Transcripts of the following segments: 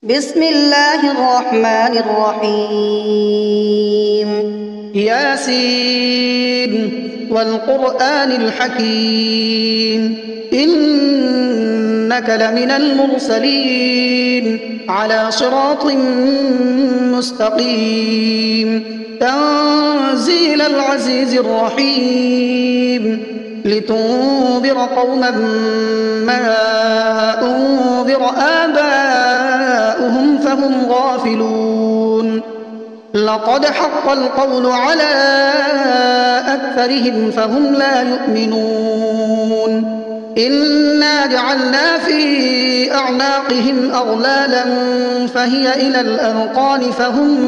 بسم الله الرحمن الرحيم ياسين والقرآن الحكيم إنك لمن المرسلين على صراط مستقيم تنزيل العزيز الرحيم لتنذر قوما ما أنذر آباؤهم فهم غافلون لقد حق القول على أكثرهم فهم لا يؤمنون إنا جعلنا في أعناقهم أغلالا فهي إلى الأذقان فهم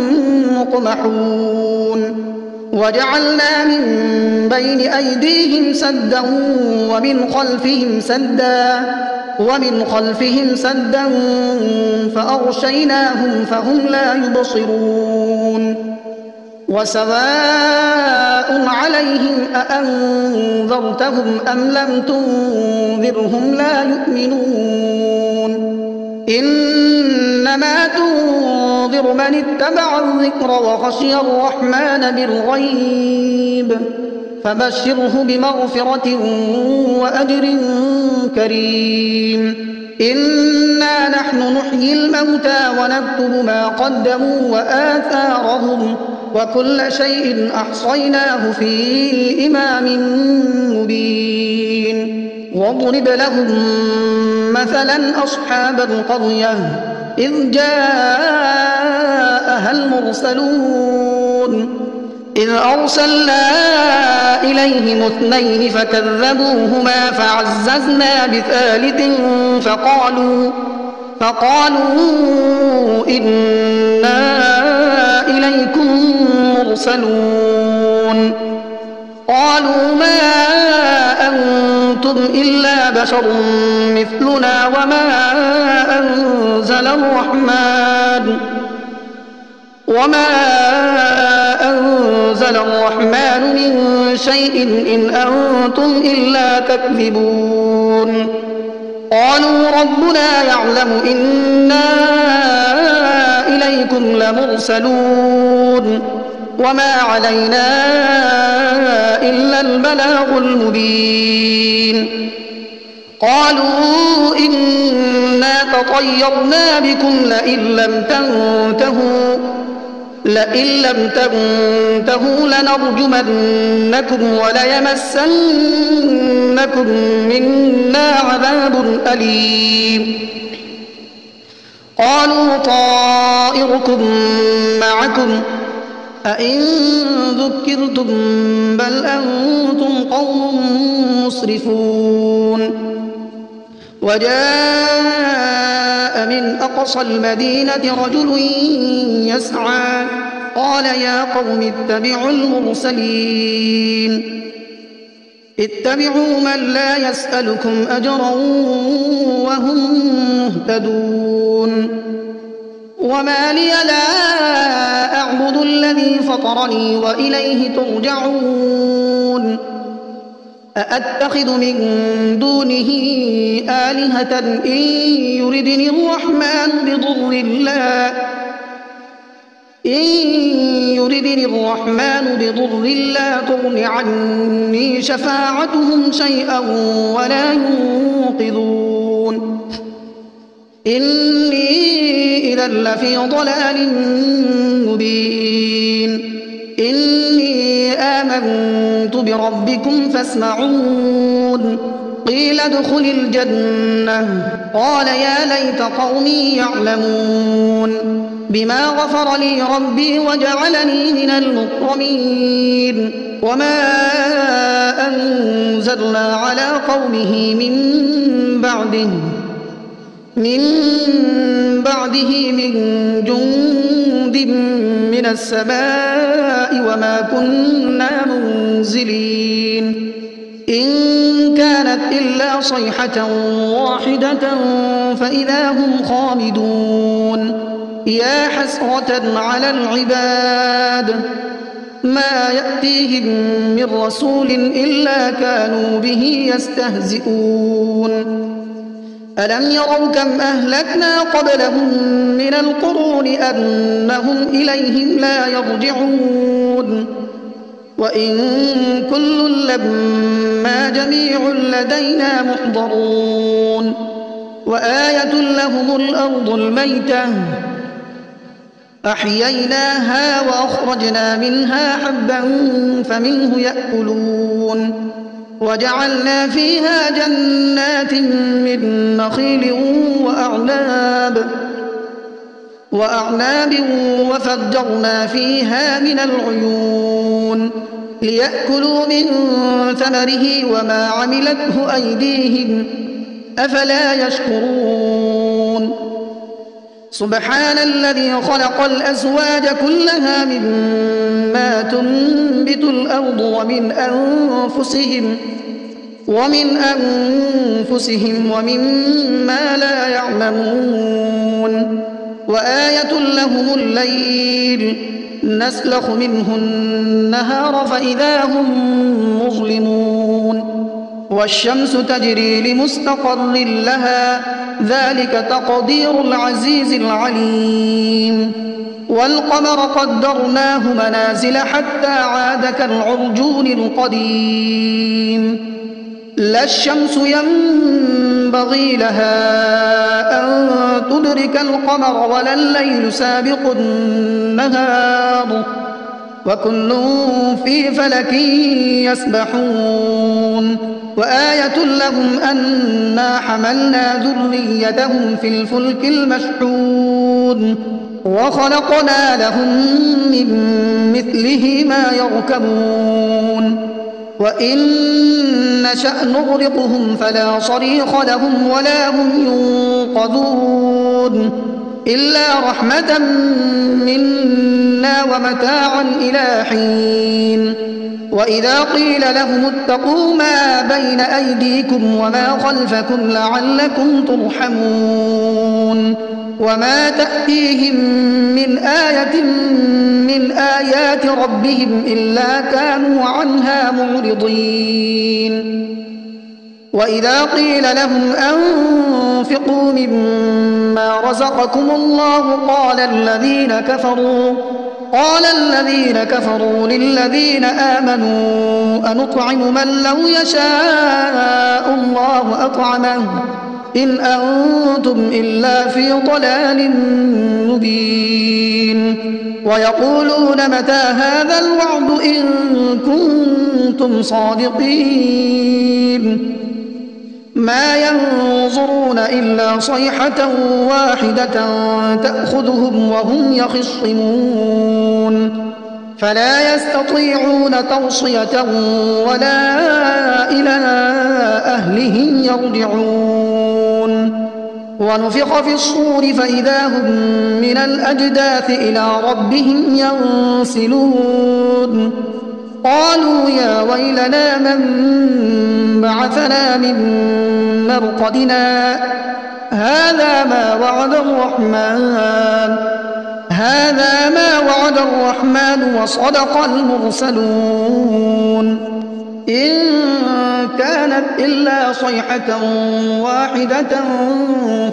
مقمحون وجعلنا من بين أيديهم سدا ومن خلفهم سدا فأغشيناهم فهم لا يبصرون وسواء عليهم أأنذرتهم أم لم تنذرهم لا يؤمنون إنما تنذر من اتبع الذكر وخشي الرحمن بالغيب فبشره بمغفرة وأجر كريم إنا نحن نحيي الموتى ونكتب ما قدموا وآثارهم وكل شيء أحصيناه في إمام مبين واضرب لهم مثلا أصحاب القرية إذ جاءها المرسلون إذ أرسلنا إليهم اثنين فكذبوهما فعززنا بثالث فقالوا إنا إليكم مرسلون قالوا ما أنتم إلا بشر مثلنا وما أنزل الرحمن من شيء إن أنتم إلا تكذبون قالوا ربنا يعلم إنا إليكم لمرسلون وما علينا إلا البلاغ المبين قالوا إنا تطيرنا بكم لئن لم تنتهوا لنرجمنكم وليمسنكم منا عذاب أليم قالوا طائركم معكم أئن ذكرتم بل أنتم قوم مسرفون وجاء من أقصى المدينة رجل يسعى قال يا قوم اتبعوا المرسلين اتبعوا من لا يسألكم أجرا وهم مهتدون وما لي لا أعبد الذي فطرني وإليه ترجعون أأتخذ من دونه آلهة إن يردني الرحمن بضر لا تغن عني شفاعتهم شيئا ولا ينقذون إني إذا لفي ضلال مبين إني آمنت بربكم فاسمعون قيل ادخل الجنة قال يا ليت قومي يعلمون بما غفر لي ربي وجعلني من المكرمين وما أنزلنا على قومه من بعده من جند من السماء وما كنا منزلين إن كانت إلا صيحة واحدة فإذا هم خامدون يا حسرة على العباد ما يأتيهم من رسول إلا كانوا به يستهزئون ألم يروا كم أهلكنا قبلهم من القرون أنهم إليهم لا يرجعون وإن كل لما جميع لدينا محضرون وآية لهم الأرض الميتة أحييناها وأخرجنا منها حبا فمنه يأكلون وجعلنا فيها جنات من نخيل وأعناب وفجرنا فيها من العيون ليأكلوا من ثمره وما عملته أيديهم أفلا يشكرون سبحان الذي خلق الأزواج كلها مما تنبت الأرض ومن أنفسهم ومما لا يعلمون وآية لهم الليل نسلخ منه النهار فإذا هم مظلمون والشمس تجري لمستقر لها ذلك تقدير العزيز العليم والقمر قدرناه منازل حتى عاد كالعرجون القديم لا الشمس ينبغي لها أن تدرك القمر ولا الليل سابق النهار وكل في فلك يسبحون وآية لهم أنا حملنا ذريتهم في الفلك المشحون وخلقنا لهم من مثله ما يركبون وإن نشأ نغرقهم فلا صريخ لهم ولا هم ينقذون إلا رحمة منا ومتاعا إلى حين وإذا قيل لهم اتقوا ما بين أيديكم وما خلفكم لعلكم ترحمون وما تأتيهم من آية من آيات ربهم إلا كانوا عنها معرضين وإذا قيل لهم أنفقوا مما رزقكم الله قال الذين كفروا للذين آمنوا أنطعم من لو يشاء الله أطعمه إن أنتم إلا في ضلال مبين ويقولون متى هذا الوعد إن كنتم صادقين ما ينظرون إلا صيحة واحدة تأخذهم وهم يخصمون فلا يستطيعون توصية ولا إلى أهلهم يرجعون ونفخ في الصور فإذا هم من الأجداث إلى ربهم ينسلون قالوا يا ويلنا من بعثنا من مرقدنا هذا ما وعد الرحمن وصدق المرسلون إن كانت إلا صيحة واحدة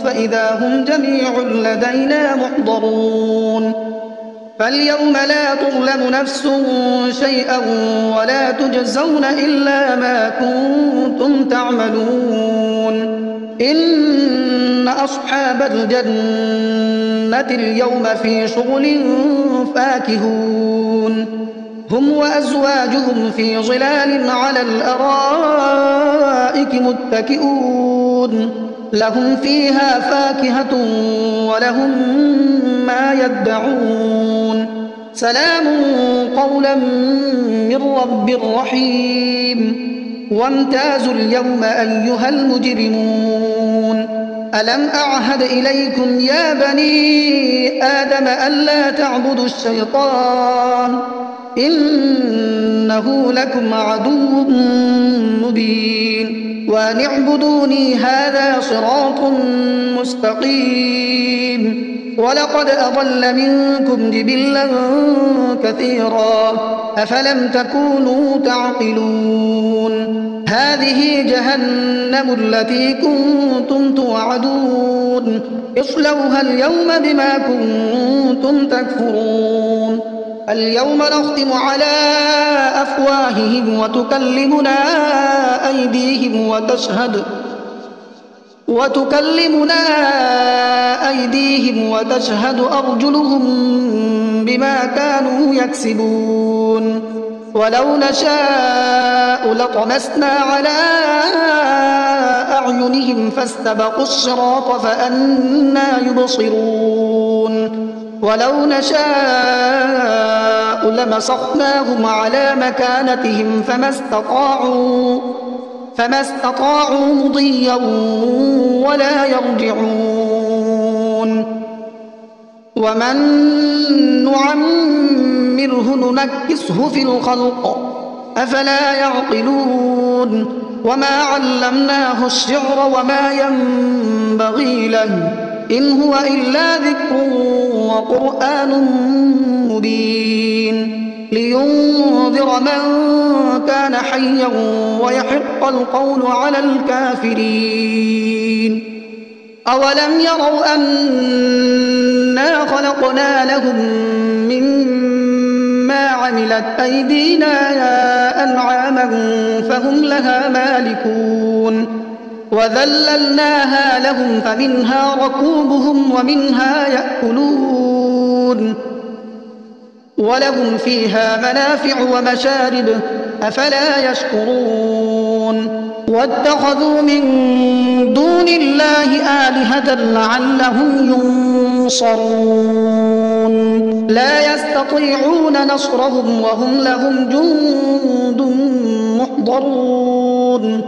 فإذا هم جميع لدينا محضرون فاليوم لا تظلم نفس شيئا ولا تجزون إلا ما كنتم تعملون إن أصحاب الجنة اليوم في شغل فاكهون هم وأزواجهم في ظلال على الأرائك متكئون لهم فيها فاكهة ولهم ما يدعون سلام قولا من رب رحيم وامتازوا اليوم أيها المجرمون ألم أعهد إليكم يا بني آدم ألا تعبدوا الشيطان إنه لكم عدو مبين وأن اعبدوني هذا صراط مستقيم ولقد أضل منكم جبلا كثيرا أفلم تكونوا تعقلون هذه جهنم التي كنتم توعدون اصلوها اليوم بما كنتم تكفرون اليوم نختم على أفواههم وتكلمنا أيديهم وتشهد أرجلهم بما كانوا يكسبون ولو نشاء لطمسنا على أعينهم فاستبقوا الصراط فأنى يبصرون ولو نشاء لمسخناهم على مكانتهم فما استطاعوا مضيا ولا يرجعون ومن نعمره ننكسه في الخلق أفلا يعقلون وما علمناه الشعر وما ينبغي له إن هو إلا ذكر وقرآن مبين لينذر من كان حيا ويحق القول على الكافرين أولم يروا أنا خلقنا لهم مما عملت أيدينا أنعاما فهم لها مالكون وذللناها لهم فمنها ركوبهم ومنها يأكلون ولهم فيها منافع ومشارب أفلا يشكرون واتخذوا من دون الله آلهة لعلهم ينصرون لا يستطيعون نصرهم وهم لهم جند محضرون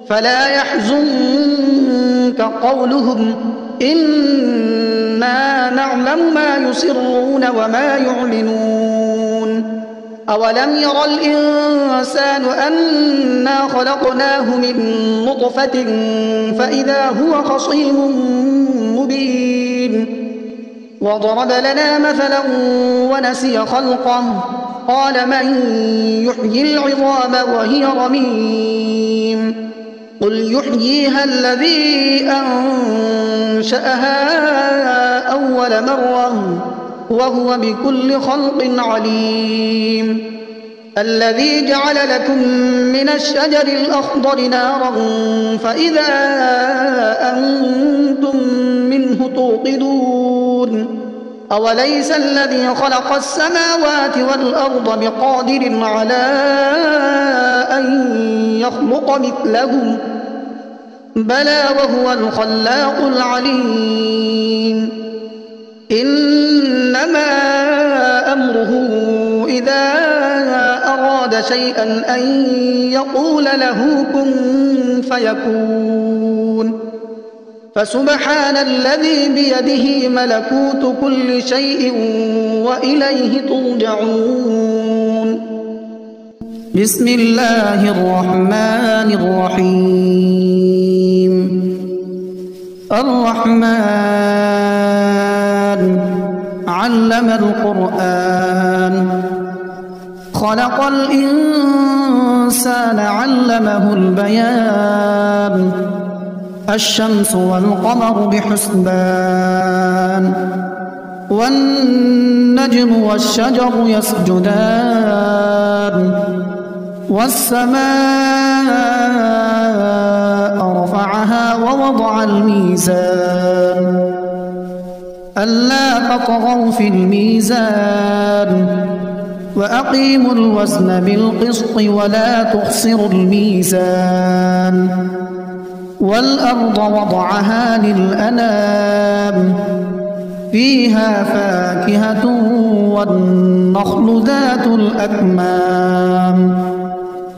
فلا يحزنك قولهم إنا نعلم ما يسرون وما يعلنون أولم ير الإنسان أنا خلقناه من نطفة فإذا هو خصيم مبين وضرب لنا مثلا ونسي خلقه قال من يحيي العظام وهي رميم قل يحييها الذي أنشأها أول مرة وهو بكل خلق عليم الذي جعل لكم من الشجر الأخضر نارا فإذا أنتم منه توقدون أوليس الذي خلق السماوات والأرض بقادر على أن يخلق مثلهم بلى وهو الخلاق العليم إنما أمره إذا أراد شيئا أن يقول له كن فيكون فسبحان الذي بيده ملكوت كل شيء وإليه ترجعون بسم الله الرحمن الرحيم الرحمن علم القرآن خلق الإنسان علمه البيان الشمس والقمر بحسبان والنجم والشجر يسجدان والسماء رفعها ووضع الميزان ألا تطغوا في الميزان وأقيموا الوزن بالقسط ولا تخسروا الميزان والأرض وضعها للأنام فيها فاكهة والنخل ذات الأكمام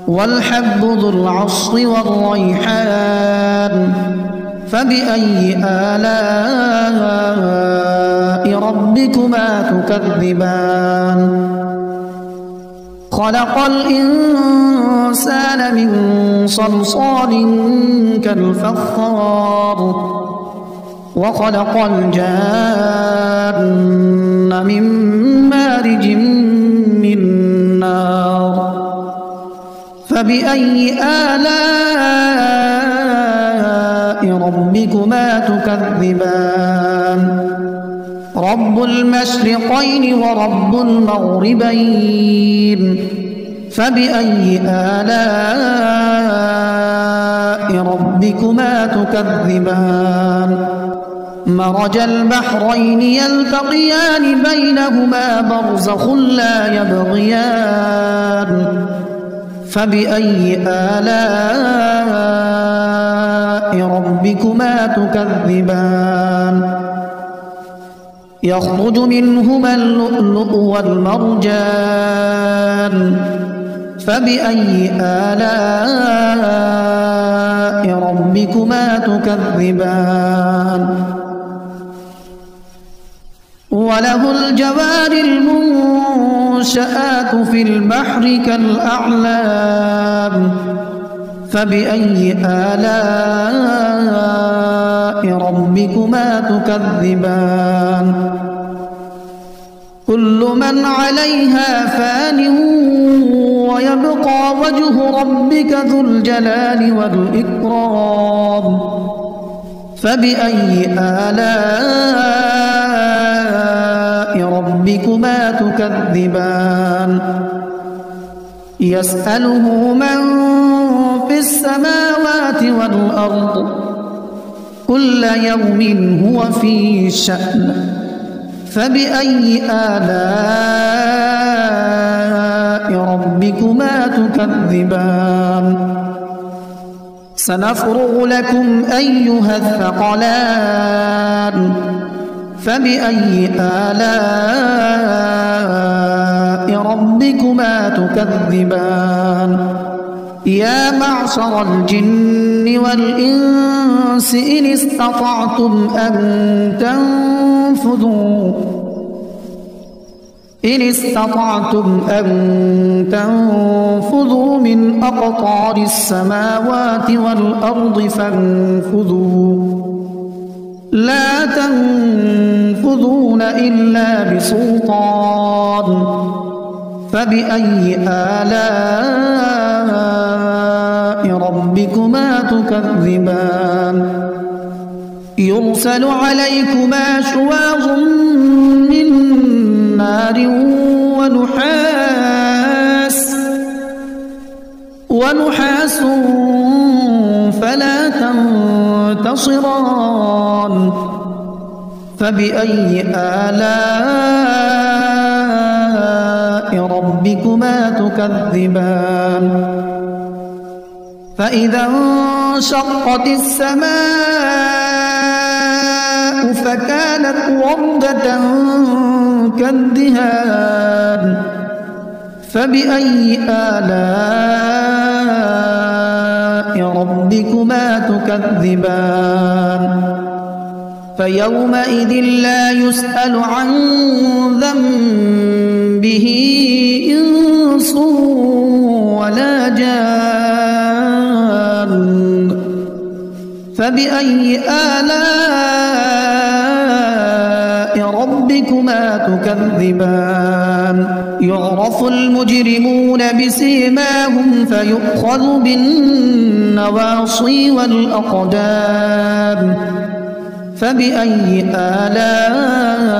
والحب ذو العصف والريحان فبأي آلاء ربكما تكذبان خلق الإنسان من صلصال كالفخار وخلق الجان من مارج من نار فبأي آلاء رب المشرقين ورب المغربين فبأي آلاء ربكما تكذبان مرج البحرين يلتقيان بينهما برزخ لا يبغيان فبأي آلاء ربكما تكذبان يخرج منهما اللؤلؤ والمرجان فبأي آلاء ربكما تكذبان وله الجوار المنشآت في البحر كالأعلام فبأي آلاء ربكما تكذبان كل من عليها فان ويبقى وجه ربك ذو الجلال والإكرام فبأي آلاء ربكما تكذبان يسأله من في السماوات والأرض كل يوم هو في شأن فبأي آلاء ربكما تكذبان سنفرغ لكم أيها الثقلان فبأي آلاء ربكما تكذبان يا معشر الجن والإنس إن استطعتم أن تنفذوا من أقطار السماوات والأرض فانفذوا لا تنفذون إلا بسلطان فبأي آلاء ربكما تكذبان يرسل عليكما شواظ من نار ونحاس فلا تنتصران فبأي آلاء ربكما تكذبان فإذا انشقت السماء فكانت وردة كالدهان فبأي آلاء ربكما تكذبان فيومئذ لا يسأل عن ذنبه إنس ولا جان فبأي آلاء ربكما تكذبان يعرف المجرمون بسيماهم فيؤخذ بالنواصي والأقدام فبأي آلاء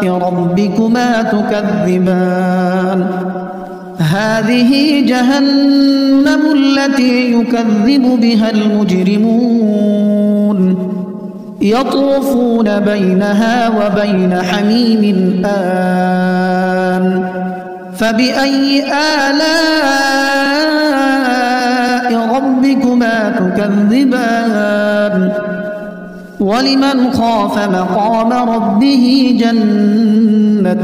ربكما تكذبان هذه جهنم التي يكذب بها المجرمون يطوفون بينها وبين حميم آن فبأي آلاء ربكما تكذبان ولمن خاف مقام ربه جنتان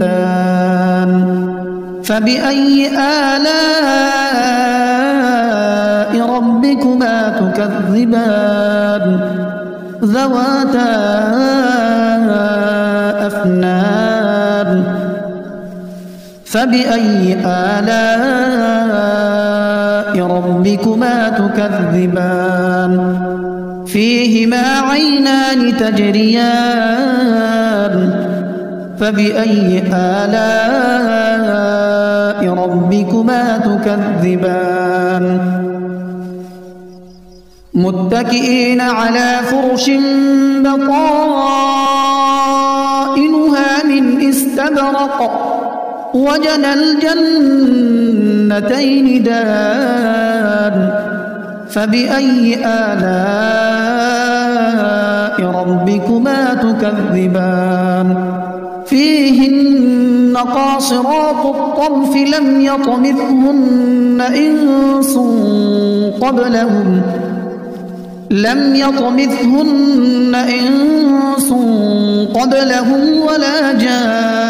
فبأي آلاء ربكما تكذبان ذواتا أفنان فبأي آلاء ربكما تكذبان فيهما عينان تجريان فبأي آلاء ربكما تكذبان متكئين على فرش بطائنها استبرق وجنى الجنتين دان فبأي آلاء ربكما تكذبان فيهن قاصرات الطرف لم يطمثهن إنس قبلهم ولا جان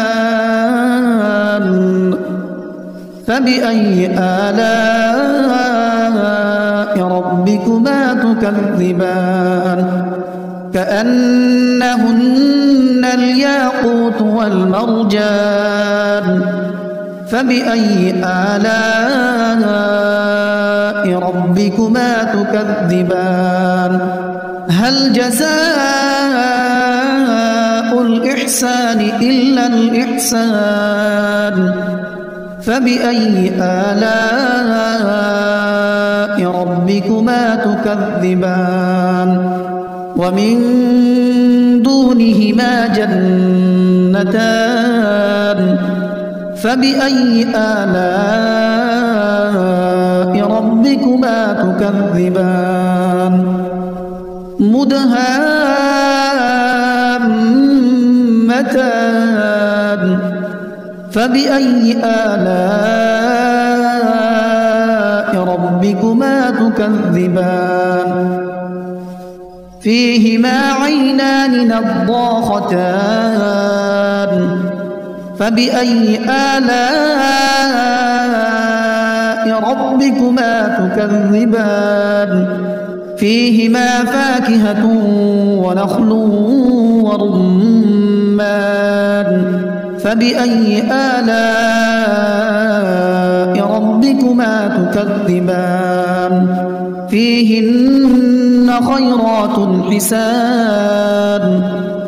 فبأي آلاء ربكما تكذبان كأنهن الياقوت والمرجان فبأي آلاء ربكما تكذبان هل جزاء الإحسان إلا الإحسان فبأي آلاء ربكما تكذبان ومن دونهما جنتان فبأي آلاء ربكما تكذبان مدهامتان فبأي آلاء ربكما تكذبان فيهما عينان نضاختان فبأي آلاء ربكما تكذبان فيهما فاكهة ونخل ورمان فبأي آلاء ربكما تكذبان فيهن خيرات حسان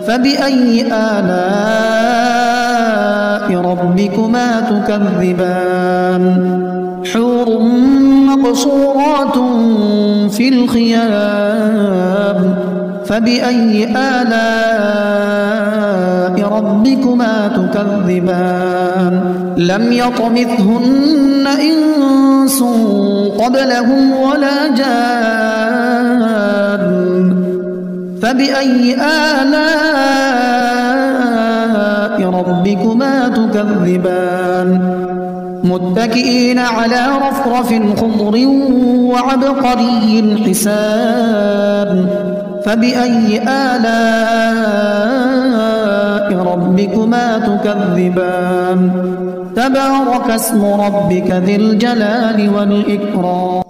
فبأي آلاء ربكما تكذبان حور مقصورات في الخيام فبأي آلاء ربكما تكذبان لم يطمثهن إنس قبلهم ولا جان فبأي آلاء ربكما تكذبان متكئين على رفرف خضر وعبقري حسان فبأي آلاء ربكما تكذبان تبارك اسم ربك ذي الجلال والإكرام